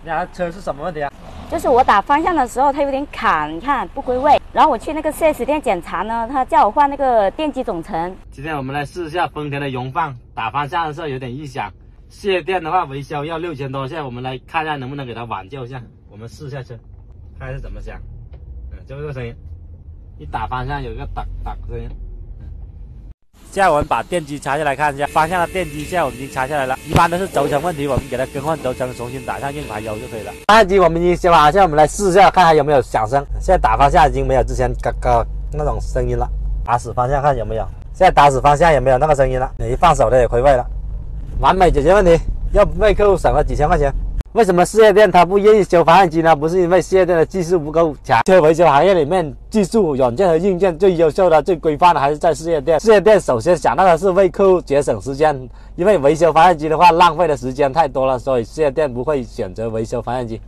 你俩车是什么问题啊？就是我打方向的时候，它有点卡，你看不归位。然后我去那个 4S 店检查呢，他叫我换那个电机总成。今天我们来试一下丰田的荣放，打方向的时候有点异响。4S店的话维修要6000多，现在我们来看一下能不能给它挽救一下。我们试一下车，看是怎么响。就是这个声音，一打方向有一个哒哒声音。现在我们把电机拆下来看一下，方向的电机现在我们已经拆下来了，一般都是轴承问题，我们给它更换轴承，重新打上硬排油就可以了。方向机我们已经修好，现在我们来试一下，看还有没有响声。现在打方向已经没有之前嘎嘎那种声音了，打死方向看有没有。现在打死方向也没有那个声音了，你一放手它也归位了，完美解决问题，又为客户省了几千块钱。为什么4S店它不愿意修方向机呢？不是因为4S店的技术不够强，车维修行业里面技术、软件和硬件最优秀的、最规范的还是在4S店。4S店首先想到的是为客户节省时间，因为维修方向机的话浪费的时间太多了，所以4S店不会选择维修方向机。